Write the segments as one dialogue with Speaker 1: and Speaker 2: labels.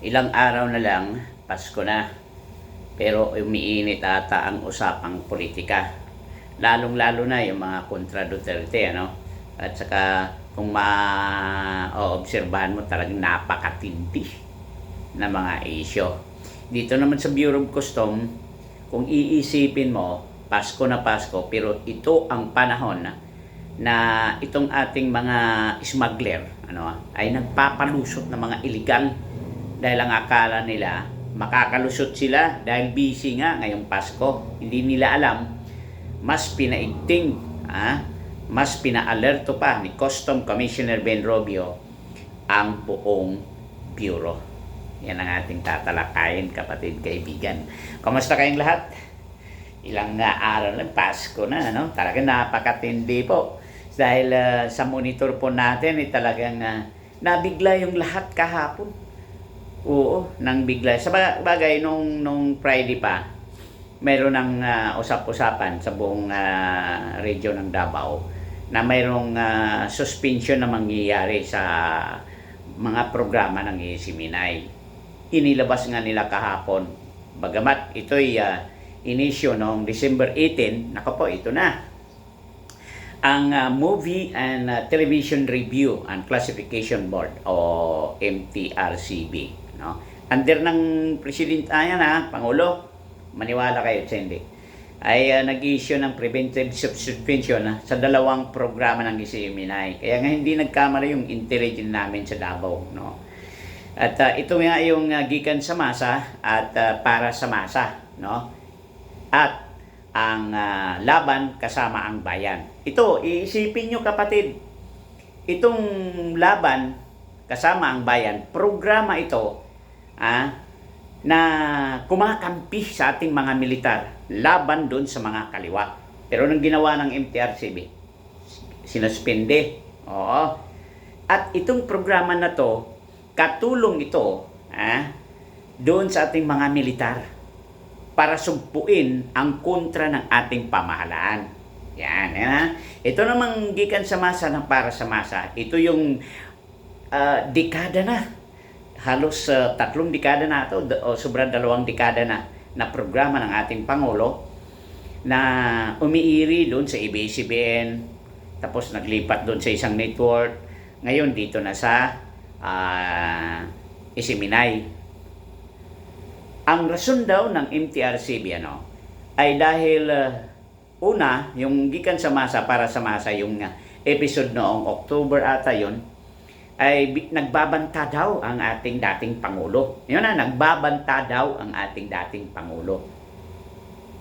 Speaker 1: Ilang araw na lang, Pasko na. Pero umiinit ata ang usapang politika. Lalong-lalo na yung mga kontra Duterte, ano? At saka kung ma-obserbahan mo talagang napakatindi na mga isyo. Dito naman sa Bureau of Custom, kung iisipin mo, Pasko na Pasko, pero ito ang panahon na itong ating mga smuggler ay nagpapalusot ng mga illegal dahil ang akala nila makakalusot sila dahil busy nga ngayong Pasko. Hindi nila alam, mas pinaigting, mas pinaalerto pa ni Custom Commissioner Ben Robio ang buong Bureau. Yan ang ating tatalakayin, kapatid, kaibigan. Kamusta kayong lahat? Ilang araw lang, Pasko na, no? Talagang napakatindi po. Dahil sa monitor po natin, talagang nabigla yung lahat kahapon. Oo, nang bigla. Sa bagay, nung Friday pa, mayroon ng usap-usapan sa buong region ng Davao na mayroong suspension na mangyayari sa mga programa ng Isiminay. Inilabas nga nila kahapon. Bagamat ito'y inisyo noong December 18, nako po, ito na. Ang Movie and Television Review and Classification Board o MTRCB, no? Under ng President Pangulo, maniwala kayo sa hindi, ay nag-issue ng preventive suspension sa dalawang programa ng Isiminay. Kaya nga hindi nagkamali yung intelligence namin sa Davao, no? At ito nga yung gikan sa masa at para sa masa, no? At ang laban kasama ang bayan. Ito, iisipin nyo, kapatid, itong laban kasama ang bayan, programa ito na kumakampi sa ating mga militar laban doon sa mga kaliwa. Pero nang ginawa ng MTRCB, sinuspende. Oo. At itong programa na to, katulong ito doon sa ating mga militar para sumpuin ang kontra ng ating pamahalaan. Yan. Ito namang gikan sa masa ng para sa masa. Ito yung dekada na. Halos 3 dekada na ito, o sobrang 2 dekada na programa ng ating Pangulo na umiiri doon sa ABS-CBN, tapos naglipat doon sa isang network, ngayon dito na sa Isiminay. Ang rason daw ng MTRCB ay dahil una, yung gikan sa masa para sa masa, yung episode noong October ata yun, ay nagbabanta daw ang ating dating Pangulo. Yun nagbabanta daw ang ating dating Pangulo.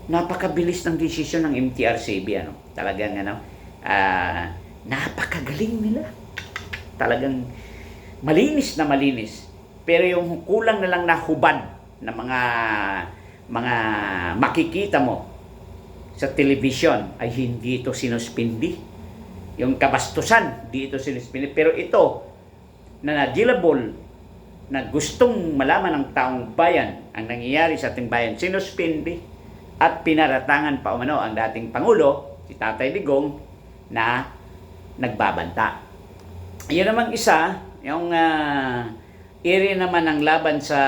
Speaker 1: Napakabilis ng desisyon ng MTRCB, Talagang napakagaling nila. Talagang malinis na malinis. Pero yung kulang na lang na hubad na mga makikita mo sa television ay hindi ito sinuspindi. Yung kabastusan, di ito sinuspindi. Pero ito, na nagilable, na gustong malaman ng taong bayan ang nangyayari sa ating bayan, sinuspindi at pinaratangan pa umano ang dating Pangulo, si Tatay Digong, na nagbabanta. Yun namang isa, yung area naman ng laban sa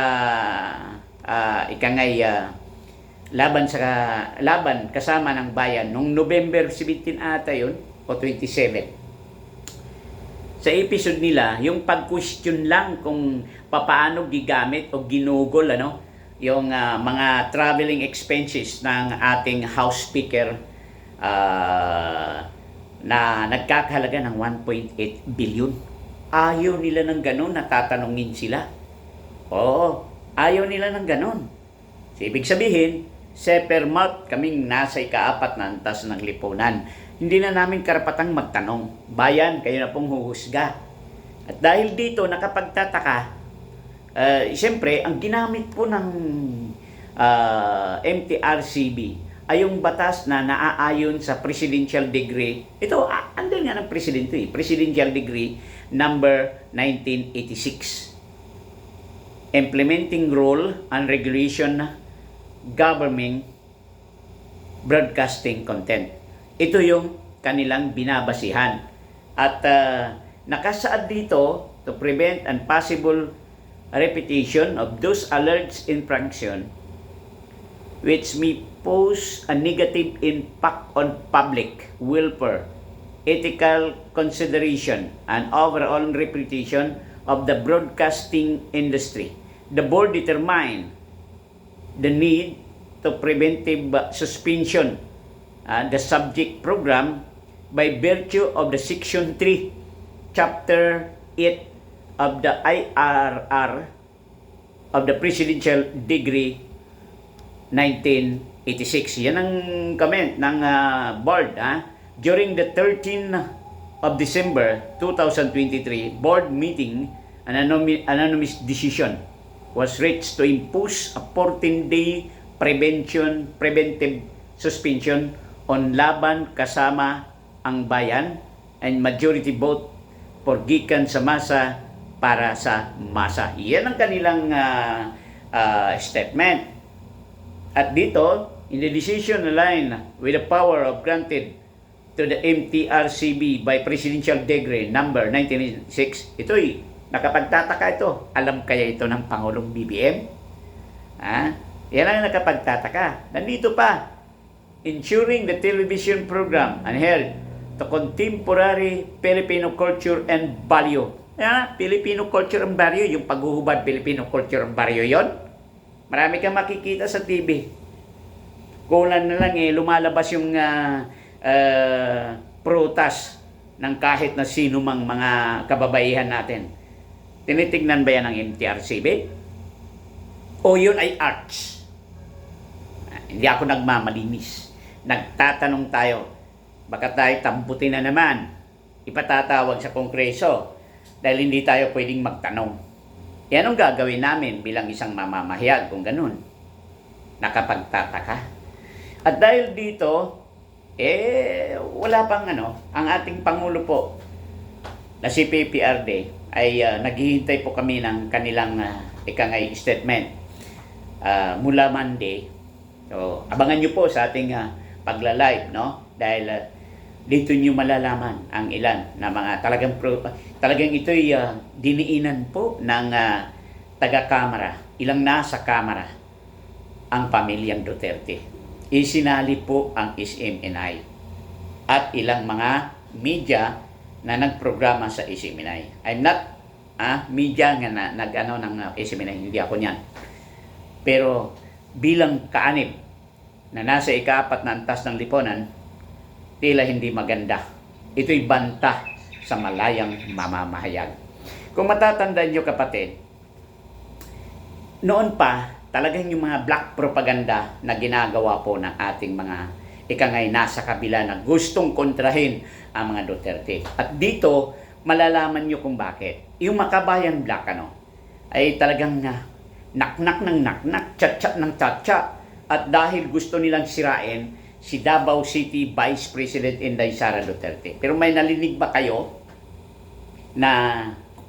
Speaker 1: laban kasama ng bayan nung November 17 ata yun o 27. Sa episode nila, yung pag-question lang kung paano gigamit o ginugol yung mga traveling expenses ng ating House Speaker na nagkakahalaga ng 1.8 billion. Ayaw nila ng ganun, natatanungin sila. Oo, ayaw nila ng ganun. So, ibig sabihin, sepermat kaming nasa ika-4 na antas ng lipunan. Hindi na namin karapatang magtanong. Bayan, kayo na pong huhusga. At dahil dito, nakapagtataka, siyempre, ang ginamit po ng MTRCB ay yung batas na naaayon sa Presidential Decree. Ito, andun nga ng Presidente, Presidential Decree number 1986. Implementing Rule and Regulation Governing Broadcasting Content. Ito yung kanilang binabasihan. At nakasaad dito to prevent and possible repetition of those alleged infraction which may pose a negative impact on public welfare, ethical consideration, and overall reputation of the broadcasting industry. The board determined the need to preventive suspension the subject program by virtue of the Section 3, Chapter 8 of the IRR of the Presidential Decree 1986. Yan ang comment ng board. During the 13th of December 2023 board meeting, an anonymous decision was reached to impose a 14-day preventive suspension on Laban kasama ang bayan and majority vote for gikan sa masa para sa masa. Yan ang kanilang statement. At dito, in the decision aligned with the power of granted to the MTRCB by Presidential Decree number 1986, ito'y nakapagtataka ito. Alam kaya ito ng Pangulong BBM? Yan ang nakapagtataka. Nandito pa, ensuring the television program and held to contemporary Filipino culture and value. Filipino culture and value, yung paghuhubad Filipino culture and value yon. Marami kang makikita sa TV. Kulang na lang lumalabas yung prutas ng kahit na sino mang mga kababaihan natin. Tinitignan ba yan ng MTRCB? O yun ay arts? Hindi ako nagmamalinis. Nagtatanong tayo. Baka tayo tamputin na naman. Ipatatawag sa Kongreso dahil hindi tayo pwedeng magtanong. Yan ang gagawin namin bilang isang mamamahayag kung ganun. Nakapagtataka. At dahil dito, wala pang ang ating Pangulo po na si PPRD ay naghihintay po kami ng kanilang ikangay statement mula Monday. So, abangan nyo po sa ating pagla-live, no? Dahil dito nyo malalaman ang ilan na mga talagang ito'y diniinan po ng taga-kamara, ilang nasa kamara ang pamilyang Duterte. Isinali po ang SMNI at ilang mga media na nagprograma sa SMNI. I'm not media nga ng SMNI, hindi ako niyan. Pero bilang kaanib na nasa ika-4 na antas ng lipunan, tila hindi maganda. Ito'y banta sa malayang mamamahayag. Kung matatandaan nyo kapatid, noon pa, talagang yung mga black propaganda na ginagawa po ng ating mga ikangay nasa kabila na gustong kontrahin ang mga Duterte. At dito, malalaman nyo kung bakit. Yung Makabayan Black ay talagang naknak ng naknak, chat-chat ng chat-chat. At dahil gusto nilang sirain si Davao City Vice President Inday Sara Duterte. Pero may nalinig ba kayo na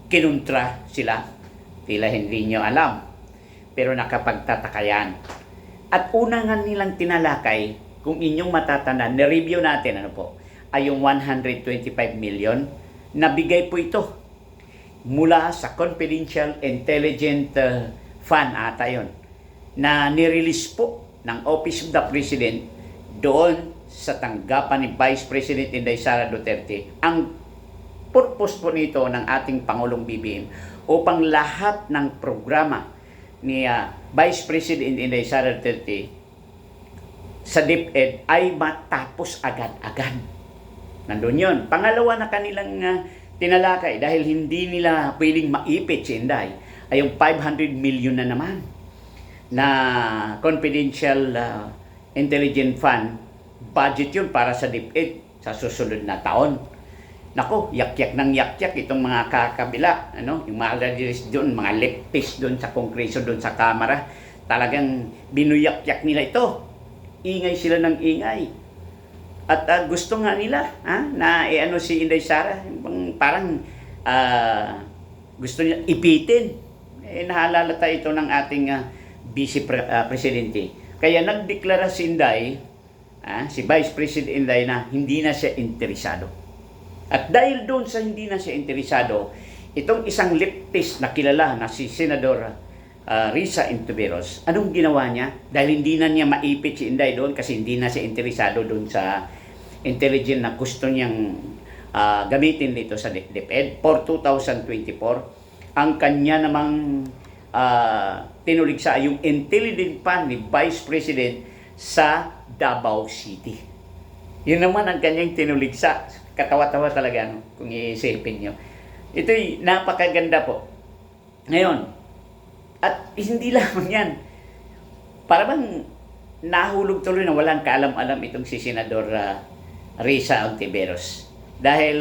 Speaker 1: kinuntra sila? Tila hindi nyo alam. Pero nakapagtataka yan. At una nga nilang tinalakay, kung inyong matatandaan, na-review natin ay yung 125 million, nabigay po ito mula sa Confidential Intelligent Fund ata yun, na nirelease po ng Office of the President doon sa tanggapan ni Vice President Inday Sara Duterte. Ang purpose po nito ng ating Pangulong BBM upang lahat ng programa ni Vice President Inday Sara Duterte sa DepEd ay matapos agad-agad. Nandun yun. Pangalawa na kanilang tinalakay dahil hindi nila pwedeng maipit si Inday ay yung 500 million na naman na Confidential Intelligent Fund budget yun para sa DepEd sa susunod na taon. Nako, yak-yak ng yak-yak itong mga kakabila, yung mga leaders doon, mga leftist doon sa Kongreso, doon sa Kamara, talagang binuyak-yak nila ito. Ingay sila ng ingay. At gusto nga nila na si Inday Sara, parang gusto nila ipitin. Nahalala tayo ito ng ating Vice Presidente. Kaya nagdeklara si Inday, si Vice President Inday, na hindi na siya interesado. At dahil doon sa hindi na siya interesado, Itong isang leftist na kilala na si Senador Risa Ontiveros, anong ginawa niya? Dahil hindi na niya maipit si Inday doon kasi hindi na siya interesado doon sa intelligence na gusto niyang gamitin dito sa DepEd for 2024. Ang kanya namang tinuligsa yung intelligence fund ni Vice President sa Davao City. Yun naman ang kanyang tinuligsa. Katawa-tawa talaga, no? Kung iisipin nyo. Ito'y napakaganda po. Ngayon, at hindi lamang yan. Para bang nahulog tuloy na walang kaalam-alam itong si Senador Risa Ontiveros. Dahil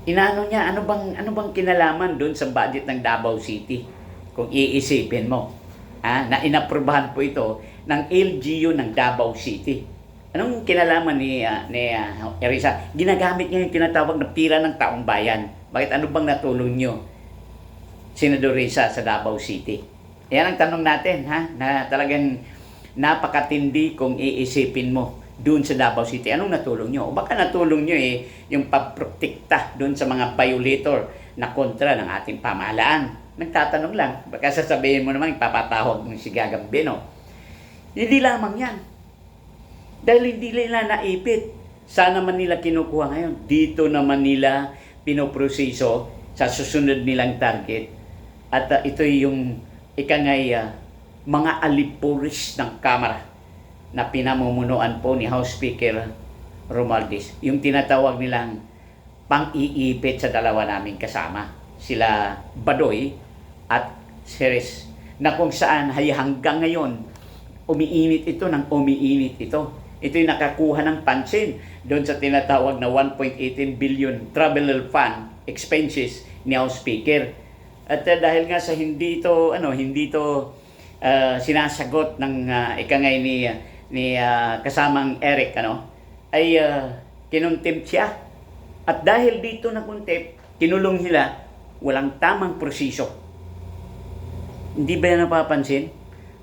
Speaker 1: inaano niya, ano bang kinalaman doon sa budget ng Davao City? Kung iisipin mo, na inaprubahan po ito ng LGU ng Davao City. Anong kinalaman ni Risa? Ginagamit niya yung tinatawag na pira ng taong bayan. Bakit ano bang natulong niyo, Senador Risa, sa Davao City? Yan ang tanong natin, na talagang napakatindi kung iisipin mo doon sa Davao City. Anong natulong nyo? O baka natulong nyo yung pagprotekta doon sa mga violator na kontra ng ating pamahalaan. Nagtatanong lang, baka sasabihin mo naman ipapatawag mo si Gagambino. Hindi lamang yan. Dahil hindi nila naipit. Sana man nila kinukuha ngayon. Dito naman nila pinoproseso sa susunod nilang target. At ito yung ikangay mga alipuris ng Kamara na pinamumunuan po ni House Speaker Romualdez. Yung tinatawag nilang pang-iipit sa dalawa naming kasama. Sila Badoy at Ceres. Na kung saan hanggang ngayon umiinit ito ng umiinit ito. Ito'y nakakuha ng pansin doon sa tinatawag na 1.18 billion travel fund expenses ni House Speaker. At dahil nga sa hindi ito sinasagot ng ikangay ni kasamang Eric ay kinontempt siya. At dahil dito na contempt, kinulong nila, walang tamang proseso. Hindi ba napapansin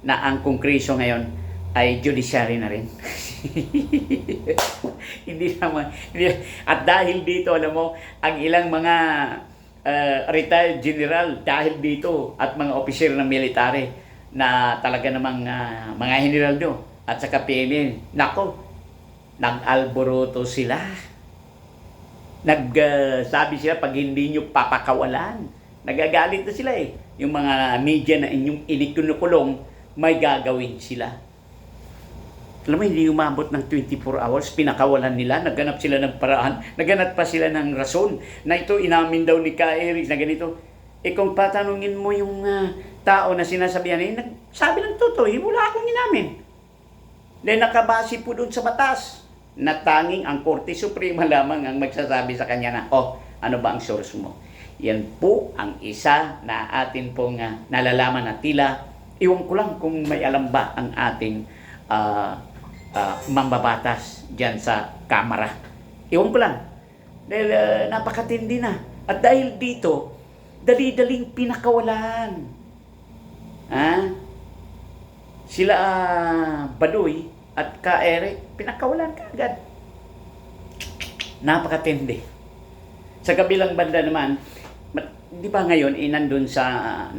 Speaker 1: na ang Kongreso ngayon ay judiciary na rin? At dahil dito, alam mo, ang ilang mga retired general dahil dito at mga opisyero ng military na talaga namang mga general do at saka PNL, nako, nag-alboroto sila. Nagsabi sila, pag hindi nyo papakawalan, nagagalit na sila yung mga media na inyong inikinukulong, may gagawin sila. Alam mo, hindi umabot ng 24 hours, pinakawalan nila, nagganap sila ng paraan, nagganap pa sila ng rason, na ito inamin daw ni Eric na ganito. Kung patanungin mo yung tao na sinasabihan, sabi ng totoo, wala akong inamin. Dahil nakabase po doon sa batas, na tanging ang Korte Suprema lamang ang magsasabi sa kanya na, ano ba ang source mo? Yan po ang isa na atin pong nalalaman na tila, iwan ko lang kung may alam ba ang ating mambabatas dyan sa Kamara. Iwan ko lang. Dahil napakatindi na. At dahil dito, dali-daling pinakawalan. Sila Badoy at Eric, pinakawalan ka agad. Napakatindi. Sa kabilang banda naman, di ba ngayon nandun sa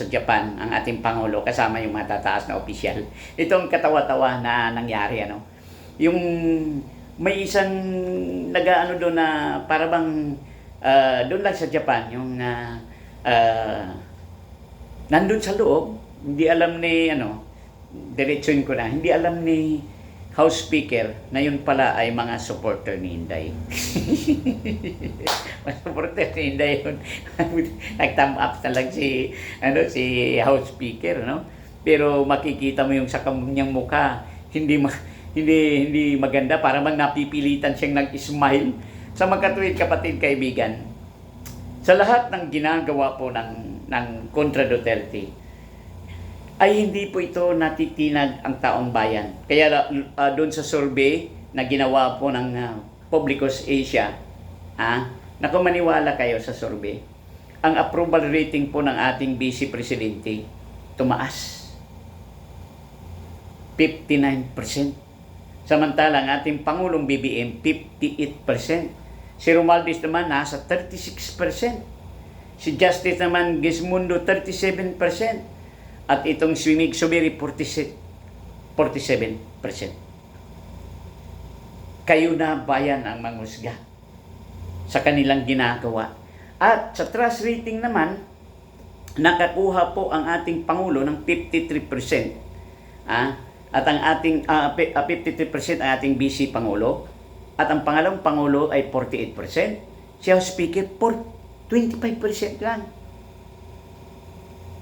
Speaker 1: Japan ang ating Pangulo kasama yung matataas na opisyal. Itong katawa-tawa na nangyari yung may isang doon na para bang doon lang sa Japan yung nandun sa loob, hindi alam ni diretsuin ko na, hindi alam ni House Speaker na yun pala ay mga supporter ni Inday. Mga supporter ni Inday yun. Nag-thumb up na lang si House Speaker, Pero makikita mo yung sa kanyang mukha, hindi maganda, para bang napipilitan siyang nag-smile. Sa magkatuwid, kapatid, kaibigan, sa lahat ng ginagawa po ng kontra Duterte, ay hindi po ito natitinag ang taong bayan. Kaya doon sa survey na ginawa po ng Publicus Asia, naku, maniwala kayo sa survey, ang approval rating po ng ating Vice Presidente tumaas. 59%. Samantalang ating Pangulong BBM, 58%. Si Romualdez naman nasa 36%. Si Justice naman Gismundo 37%. At itong si Mig Zubiri 47%. Kayo na bayan ang manghusga sa kanilang ginagawa. At sa trust rating naman, nakakuha po ang ating Pangulo ng 53%. At ang ating 53% ang ating Vice Pangulo. At ang pangalawang Pangulo ay 48%. Si House Speaker 25% lang.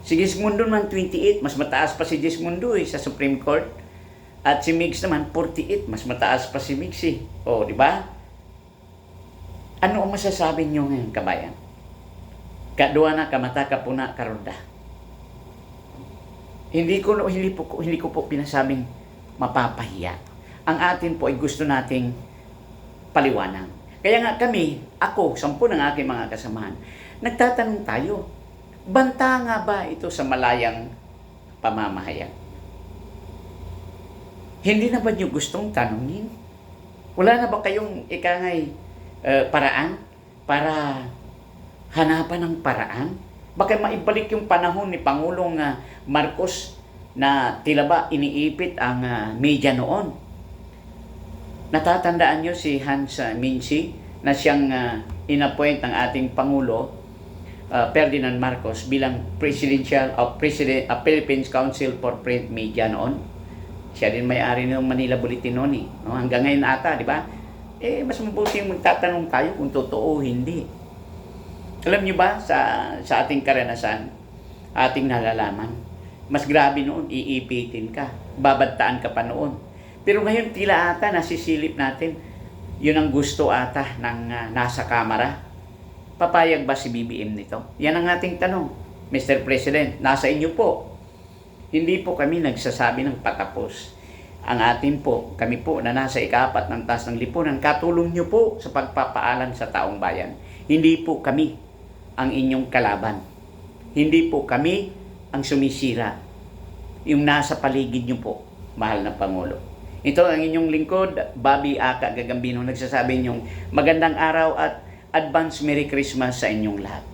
Speaker 1: Si Gismundo naman 28%, mas mataas pa si Gismundo sa Supreme Court. At si Migs naman 48%, mas mataas pa si Migs O, di ba? Ano ang masasabi niyo ngayon, kabayan? Kadua na kamata kapuna karonda. Hindi ko po pinasabing mapapahiya. Ang atin po ay gusto nating paliwanag. Kaya nga kami, ako, 10 ng aking mga kasamahan, nagtatanong tayo, banta nga ba ito sa malayang pamamahayag? Hindi na ba niyo gustong tanungin? Wala na ba kayong paraan para hanapan ng paraan? Baka maibalik yung panahon ni Pangulong Marcos na tila ba iniipit ang media noon. Natatandaan nyo si Hans Mincy na siyang inappoint ng ating Pangulo Ferdinand Marcos bilang President of Philippines Council for Print Media noon. Siya din may-ari ng Manila Bulletin noon No? Hanggang ngayon ata, di ba? Mas mabuti magtatanong tayo kung totoo o hindi. Alam niyo ba, sa ating karanasan, ating nalalaman, mas grabe noon, iipitin ka, babadtaan ka pa noon. Pero ngayon, tila ata, nasisilip natin, yun ang gusto ata ng nasa kamara. Papayag ba si BBM nito? Yan ang ating tanong. Mr. President, nasa inyo po. Hindi po kami nagsasabi ng patapos. Ang atin po, kami po na nasa ika-4 ng taas ng lipunan, katulong nyo po sa pagpapaalam sa taong bayan. Hindi po kami ang inyong kalaban. Hindi po kami ang sumisira. Yung nasa paligid nyo po, mahal na Pangulo. Ito ang inyong lingkod, Bobby Aka Gagambino, nagsasabi niyong magandang araw at advance Merry Christmas sa inyong lahat.